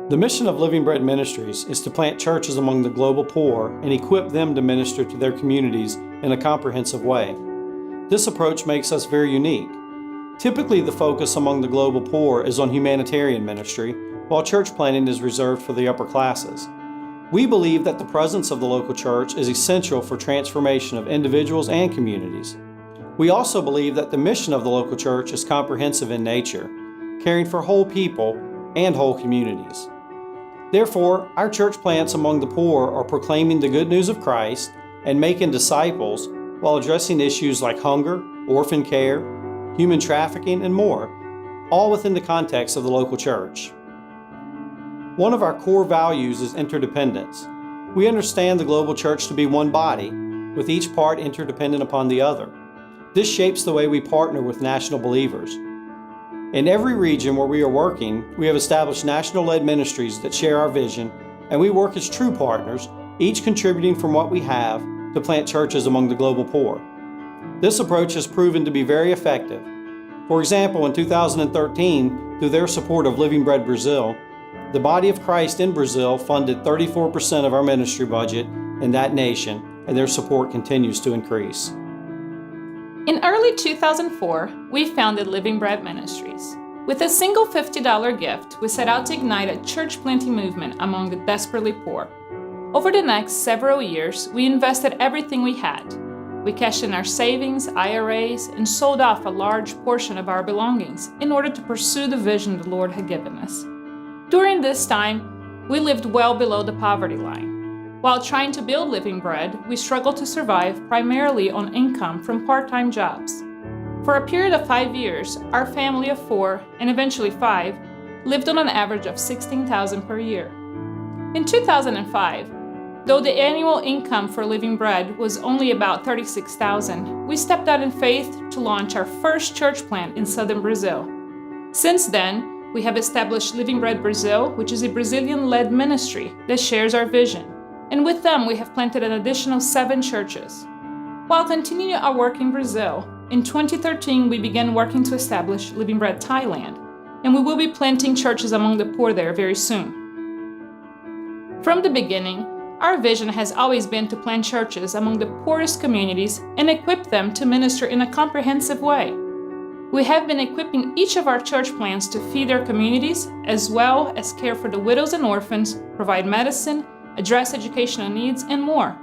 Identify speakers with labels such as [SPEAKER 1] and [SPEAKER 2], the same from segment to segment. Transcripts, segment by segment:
[SPEAKER 1] The mission of Living Bread Ministries is to plant churches among the global poor and equip them to minister to their communities in a comprehensive way. This approach makes us very unique. Typically, the focus among the global poor is on humanitarian ministry, while church planting is reserved for the upper classes. We believe that the presence of the local church is essential for transformation of individuals and communities. We also believe that the mission of the local church is comprehensive in nature, caring for whole people and whole communities. Therefore, our church plants among the poor are proclaiming the good news of Christ and making disciples while addressing issues like hunger, orphan care, human trafficking, and more, all within the context of the local church. One of our core values is interdependence. We understand the global church to be one body, with each part interdependent upon the other. This shapes the way we partner with national believers. In every region where we are working, we have established national-led ministries that share our vision, and we work as true partners, each contributing from what we have to plant churches among the global poor. This approach has proven to be very effective. For example, in 2013, through their support of Living Bread Brazil, the Body of Christ in Brazil funded 34% of our ministry budget in that nation, and their support continues to increase.
[SPEAKER 2] In early 2004, we founded Living Bread Ministries. With a single $50 gift, we set out to ignite a church planting movement among the desperately poor. Over the next several years, we invested everything we had. We cashed in our savings, IRAs, and sold off a large portion of our belongings in order to pursue the vision the Lord had given us. During this time, we lived well below the poverty line. While trying to build Living Bread, we struggled to survive primarily on income from part-time jobs. For a period of 5 years, our family of 4, and eventually 5, lived on an average of $16,000 per year. In 2005, though the annual income for Living Bread was only about $36,000, we stepped out in faith to launch our first church plant in southern Brazil. Since then, we have established Living Bread Brazil, which is a Brazilian-led ministry that shares our vision. And with them, we have planted an additional 7 churches. While continuing our work in Brazil, in 2013 we began working to establish Living Bread Thailand, and we will be planting churches among the poor there very soon. From the beginning, our vision has always been to plant churches among the poorest communities and equip them to minister in a comprehensive way. We have been equipping each of our church plants to feed their communities, as well as care for the widows and orphans, provide medicine, address educational needs, and more.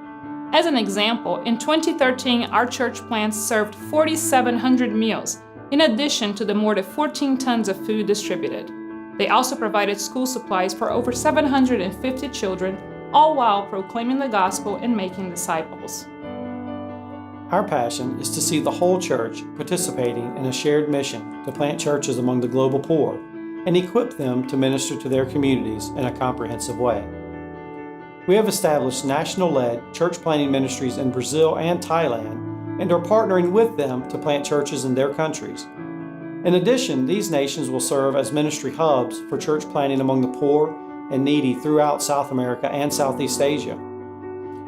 [SPEAKER 2] As an example, in 2013, our church plants served 4,700 meals, in addition to the more than 14 tons of food distributed. They also provided school supplies for over 750 children, all while proclaiming the gospel and making disciples.
[SPEAKER 1] Our passion is to see the whole church participating in a shared mission to plant churches among the global poor and equip them to minister to their communities in a comprehensive way. We have established national-led church planting ministries in Brazil and Thailand and are partnering with them to plant churches in their countries. In addition, these nations will serve as ministry hubs for church planting among the poor and needy throughout South America and Southeast Asia.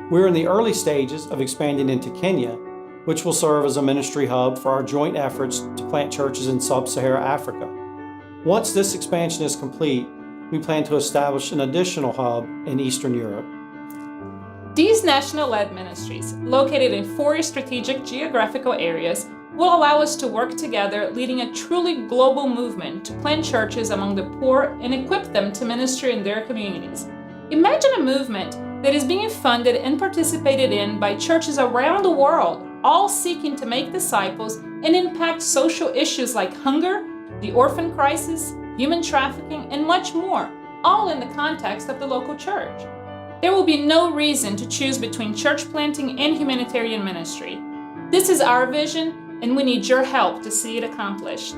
[SPEAKER 1] We're in the early stages of expanding into Kenya, which will serve as a ministry hub for our joint efforts to plant churches in Sub-Saharan Africa. Once this expansion is complete, we plan to establish an additional hub in Eastern Europe.
[SPEAKER 2] These national-led ministries, located in 4 strategic geographical areas, will allow us to work together, leading a truly global movement to plant churches among the poor and equip them to minister in their communities. Imagine a movement that is being funded and participated in by churches around the world, all seeking to make disciples and impact social issues like hunger, the orphan crisis, human trafficking, and much more, all in the context of the local church. There will be no reason to choose between church planting and humanitarian ministry. This is our vision, and we need your help to see it accomplished.